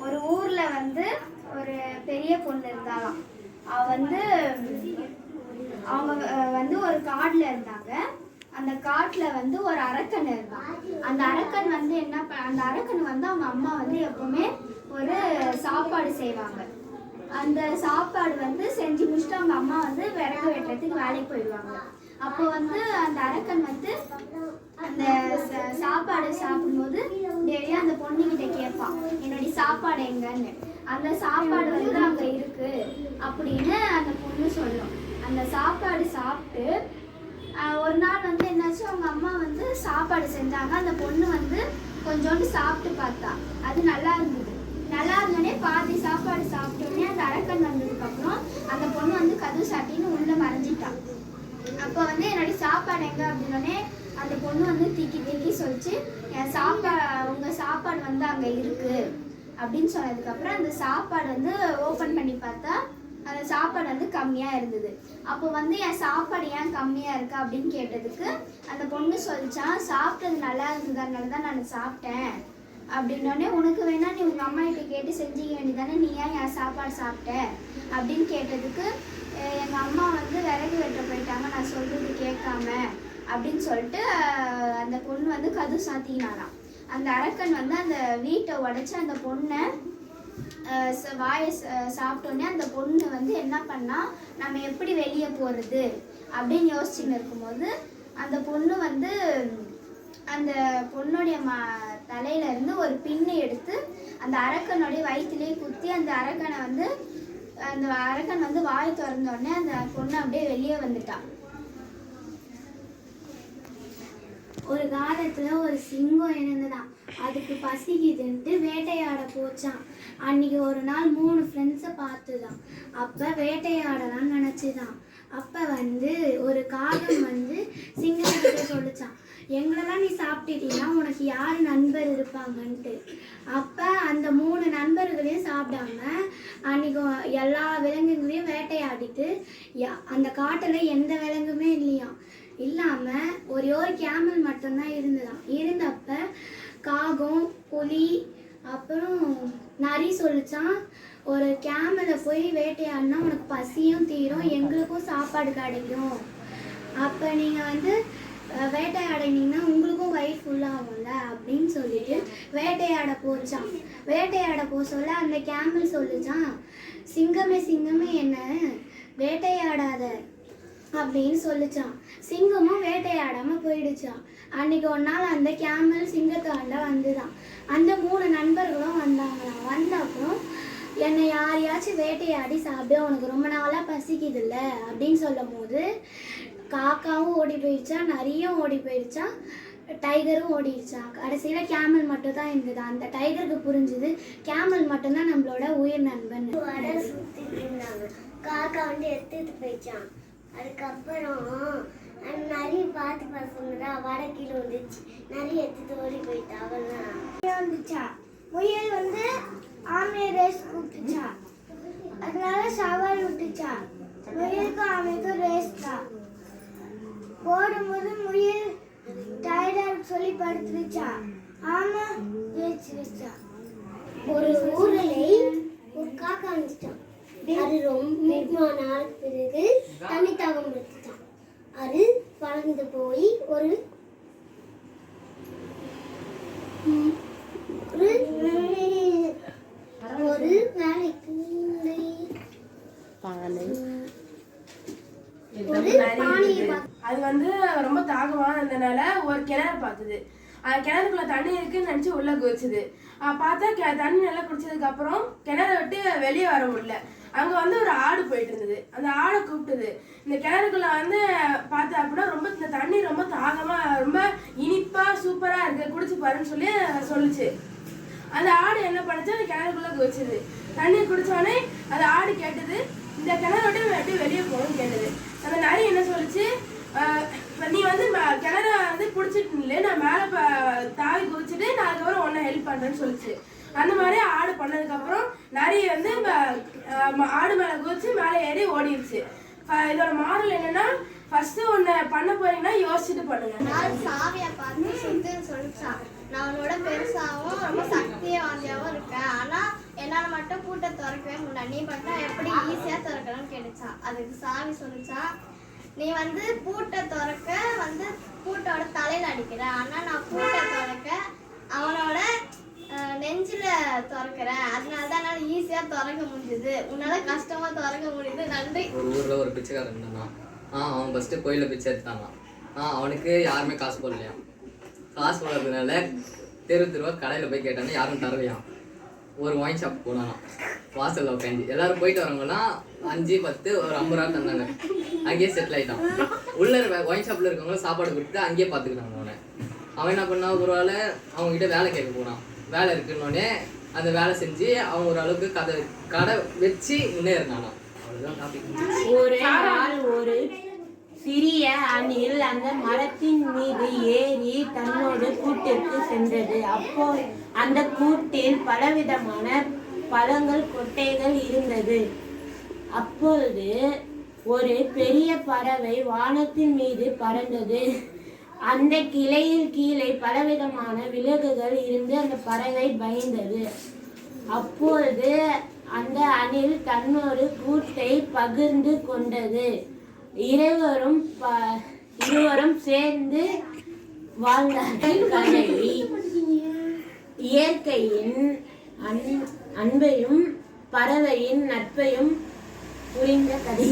ஒரு ஊர்ல வந்து ஒரு பெரிய பொண்ணு இருந்தாலாம். அவ வந்து அவங்க வந்து ஒரு காட்டுல இருந்தாங்க. அந்த காட்டுல வந்து ஒரு அரக்கன் இருந்தான். அந்த அரக்கன் வந்து அந்த அரக்கன் வந்து அவங்க அம்மா வந்து எப்பவுமே ஒரு சாப்பாடு செய்வாங்க. அந்த சாப்பாடு வந்து செஞ்சு முடிச்சுட்டு அவங்க அம்மா வந்து விறகு வெட்டுறதுக்கு வேலைக்கு போயிடுவாங்க. அப்போ வந்து அந்த அரக்கன் வந்து அந்த சாப்பாடு சாப்பிடும்போது டெய்லி அந்த பொண்ணுகிட்ட கேட்பான், என்னுடைய சாப்பாடு எங்கன்னு. அந்த சாப்பாடு வந்து அங்கே இருக்கு அப்படின்னு அந்த பொண்ணு சொல்லும். அந்த சாப்பாடு சாப்பிட்டு ஒரு நாள் வந்து என்னாச்சு, அவங்க அம்மா வந்து சாப்பாடு செஞ்சாங்க. அந்த பொண்ணு வந்து கொஞ்சோண்டு சாப்பிட்டு பார்த்தா. அது நல்லா இருந்தது. நல்லா இருந்தோடனே பாதி சாப்பாடு சாப்பிட்டோடனே அந்த அரக்கன் வந்ததுக்கப்புறம் அந்த பொண்ணு வந்து கதவு சாட்டின்னு உள்ள மறைஞ்சிட்டான். அப்போ வந்து என்னுடைய சாப்பாடு எங்க அப்படின்னோடனே அந்த பொண்ணு வந்து திக்கி சொல்லிச்சு, உங்க சாப்பாடு வந்து அங்க இருக்கு அப்படின்னு சொன்னதுக்கப்புறம் அந்த சாப்பாடு வந்து ஓப்பன் பண்ணி பார்த்தா அந்த சாப்பாடு வந்து கம்மியா இருந்தது. அப்போ வந்து என் சாப்பாடு ஏன் கம்மியா இருக்கு அப்படின்னு கேட்டதுக்கு அந்த பொண்ணு சொல்லிச்சான், சாப்பிட்டது நல்லா இருந்ததுனால தான் நான் சாப்பிட்டேன் அப்படின்னோடனே, உனக்கு வேணா நீ உங்க அம்மா கிட்ட கேட்டு செஞ்சுக்க வேண்டியதானே, நீ ஏன் என் சாப்பாடு சாப்பிட்ட அப்படின்னு கேட்டதுக்கு எங்க அம்மா வந்து விறகு வெட்ட போயிட்டாங்க, நான் சொல்றது கேட்காம அப்படின்னு சொல்லிட்டு அந்த பொண்ணு வந்து கதவு சாத்தினாலாம். அந்த அரக்கன் வந்து அந்த வீட்டை உடைச்சு அந்த பொண்ணை வாயை சாப்பிட்டோன்னே அந்த பொண்ணு வந்து என்ன பண்ணா, நம்ம எப்படி வெளியே போறது அப்படின்னு யோசிச்சுன்னு இருக்கும்போது அந்த பொண்ணு வந்து அந்த பொண்ணுடைய தலையில இருந்து ஒரு பின்னை எடுத்து அந்த அரக்கனுடைய வயிற்றுலேயே குத்தி அந்த அரக்கன் வந்து வாய் திறந்தோடனே அந்த பொண்ணு அப்படியே வெளியே வந்துட்டான். ஒரு காலத்துல ஒரு சிங்கம் இருந்ததான். அதுக்கு பசிக்குதுன்ட்டு வேட்டையாட போச்சான். அன்னைக்கு ஒரு நாள் 3 ஃப்ரெண்ட்ஸை பார்த்துதான். அப்ப வேட்டையாடலாம்னு நினைச்சுதான். அப்ப வந்து ஒரு காகம் வந்து சிங்கத்திட்ட சொல்லிச்சான், எங்களெல்லாம் நீ சாப்பிட்டுட்டீங்கன்னா உனக்கு யாரு நண்பர் இருப்பாங்கன்ட்டு. அப்ப அந்த 3 நண்பர்களையும் சாப்பிடாம அன்னைக்கு எல்லா விலங்குகளையும் வேட்டையாடிட்டு அந்த காட்டுல எந்த விலங்குமே இல்லையாம். இல்லாம ஒரே ஒரு கேமல் மட்டும்தான் இருந்ததாம். இருந்தப்ப காகம், புலி, அப்புறம் நரி சொல்லிச்சான், ஒரு கேமலை போய் வேட்டையாடினா உனக்கு பசியும் தீரும், எங்களுக்கும் சாப்பாடு கிடைக்கும். அப்போ நீங்கள் வந்து வேட்டையாடினீங்கன்னா உங்களுக்கும் வயிறு ஃபுல்லாகும்ல அப்படின்னு சொல்லிட்டு வேட்டையாட போச்சான். வேட்டையாட போ சொல்ல அந்த கேமல் சொல்லிச்சான், சிங்கமே என்ன வேட்டையாடாத அப்படின்னு சொல்லிச்சான். சிங்கமும் வேட்டையாடாம போயிடுச்சான். அன்னைக்கு ஒரு நாள் அந்த கேமல் சிங்கத்தாண்ட வந்துதான். அந்த 3 நண்பர்களும் வந்தாங்களாம். வந்த அப்புறம் என்னை யாரையாச்சும் வேட்டையாடி சாப்பிடு, உனக்கு ரொம்ப நாளாக பசிக்குதுல்ல அப்படின்னு சொல்லும் போது காக்காவும் ஓடி போயிடுச்சா, நரியும் ஓடி போயிடுச்சா, டைகரும் ஓடிடுச்சா. கடைசியில் கேமல் மட்டும் தான் இருந்தது. அந்த டைகருக்கு புரிஞ்சுது கேமல் மட்டும்தான் நம்மளோட உயிர் நண்பன். காக்கா வந்து எடுத்துட்டு போயிடுச்சான். அதுக்கப்புறம் நிறைய பார்த்து சொன்னதா வடை கீழே வந்துச்சு. நிறைய எடுத்துட்டு ஓடி போயிட்டா. அவெல்லாம் வந்துச்சா. முயல் வந்து ஆமையை ரேஸ் கூப்பிட்டுச்சா. அதனால சவால் விட்டுச்சா. முயலுக்கும் ஆமைக்கும் ரேஸ் தான். போடும்போது முயல் டயர்டாக சொல்லி படுத்துருச்சா. ஆமை ஜெயிச்சிருச்சா. ஒரு ஊரில் ஒரு காக்கா வந்துச்சான். அது ரொம்ப நாளுக்கு பிறகு தண்ணி தாகம் எடுத்துச்சான். அது பறந்து போய் ஒரு வேலைக்கு அது வந்து ரொம்ப தாகமா இருந்தனால ஒரு கிணறு பார்த்தது. கிணறுக்குள்ள தண்ணி இருக்குன்னு நினைச்சு உள்ள குதிச்சுது. பார்த்தா தண்ணி நல்லா குடிச்சதுக்கு அப்புறம் கிணற விட்டு வெளியே வர முடியல. அங்க வந்து ஒரு ஆடு போயிட்டு இருந்தது. அந்த ஆடை கூப்பிட்டது. இந்த கிணறுக்குள்ள வந்து பார்த்தா அப்படின்னா ரொம்ப இந்த தண்ணி ரொம்ப தாகமா ரொம்ப இனிப்பா சூப்பரா இருக்கு, குடிச்சு பாருன்னு சொல்லி சொல்லுச்சு. அந்த ஆடு என்ன பண்ணுச்சு, அந்த கிணறுக்குள்ள குதிச்சுது. தண்ணி குடிச்சோடனே அந்த ஆடு கேட்டது, இந்த கிணறு விட்டு எப்படி வெளியே போகணும்னு கேட்டது. அந்த நரி என்ன சொல்லிச்சு, நீ வந்து கிணற வந்து பிடிச்சிட்டு நான் மேலே தாவி குதிச்சுட்டு நான் அதுக்கப்புறம் உன்னை ஹெல்ப் பண்ணுறேன்னு சொல்லிச்சு. அந்த மாதிரி ஆடு பண்ணதுக்கப்புறம் நிறைய வந்து ஆடு மேலே குதிச்சு மேலே ஏறி ஓடிடுச்சு. இதோட மாடல் என்னன்னா, ஃபர்ஸ்ட் ஒன்று பண்ண போறீங்கன்னா யோசிச்சுட்டு பண்ணுங்க. சாவியை பார்த்து சொல்லிச்சான், நான் உன்னோட பெருசாகவும் ரொம்ப மட்டும் பூட்டை திறக்கவே முடியல, நீ மட்டும் எப்படி ஈஸியா திறக்கணும்னு கேட்டுச்சான். அதுக்கு சாவி சொல்லிச்சா, நீ வந்து பூட்டை திறக்க வந்து பூட்டோட தலையில அடிக்கிற, ஆனா நான் பூட்டை திறக்க அவனோட நெஞ்சில திறக்கிறேன், அதனாலதான் என்னால ஈஸியா திறக்க முடிஞ்சது, உன்னால கஷ்டமா திறக்க முடியுது, நன்றி. ஒரு ஊர்ல ஒரு பிச்சைக்காரன் இருந்தானா. அவன் ஃபர்ஸ்ட் கோயில பிச்சை எடுத்தானா. அவனுக்கு யாருமே காசு போடலையா. காசு போடுறதுனால தெருவா கடையில போய் கேட்டானே யாரும் தரலையாம். ஒரு ஒயின் ஷாப் போனானா, வாசல்ல உட்காந்து எல்லாரும் போயிட்டு வரவங்கலாம் 5, 10 ஒரு 50 ரூபா தந்தாங்க. அங்கேயே செட்டில் ஆயிட்டான். உள்ள ஒயின் ஷாப்ல இருக்கவங்களும் சாப்பாடு கொடுத்துட்டு அங்கேயே பார்த்துக்கிட்டாங்க அவனை. அவன் என்ன பண்ணா, ஒரு வேளை அவங்க கிட்ட வேலை கேட்க போனான். வேலை இருக்குன்னொடனே அந்த வேலை செஞ்சு அவன் ஓரளவுக்கு கடை வச்சு முன்னேறினானா. அவ்வளவுதான் டாபிக். ஒரு நாள் ஒரு சிறிய அணில் அந்த மரத்தின் மீது ஏறி தன்னோடு கூட்டிற்கு சென்றது. அப்போ அந்த கூட்டில் பலவிதமான பழங்கள் கொட்டைகள் இருந்தது. அப்பொழுது ஒரு பெரிய பறவை வானத்தின் மீது பறந்தது. அந்த கிளையில் கீழே பலவிதமான விலங்குகள் இருந்து அந்த பறவை பயந்தது. அப்பொழுது அந்த அணில் தன்னோடு கூட்டை பகிர்ந்து கொண்டது. இருவரும் சேர்ந்து வாழ்ந்தார்கள். கதை இயற்கையின் அன்பையும் பறவையின் நட்பையும் புரிந்த கதை.